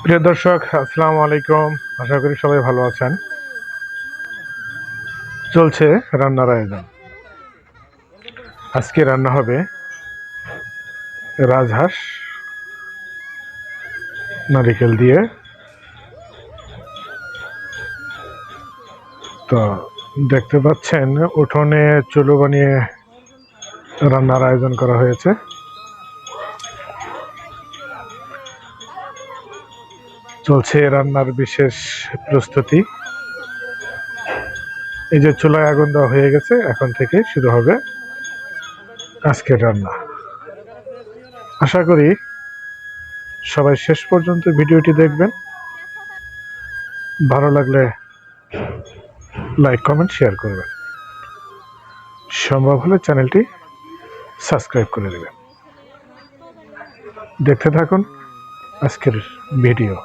প্রিয় দর্শক, আসসালামু আলাইকুম। আশা করি সবাই ভালো আছেন। চলছে রান্নার আয়োজন। আজকে রান্না হবে রাজহাঁস নারিকেল দিয়ে। তো দেখতে পাচ্ছেন উঠোনে চুলো বানিয়ে রান্নার আয়োজন করা হয়েছে। চলছে রান্নার বিশেষ প্রস্তুতি। এই যে চুলায় আগুন দেওয়া হয়ে গেছে, এখন থেকে শুরু হবে আজকের রান্না। আশা করি সবাই শেষ পর্যন্ত ভিডিওটি দেখবেন। ভালো লাগলে লাইক, কমেন্ট, শেয়ার করবেন। সম্ভব হলে চ্যানেলটি সাবস্ক্রাইব করে দেবেন। দেখতে থাকুন আজকের ভিডিও।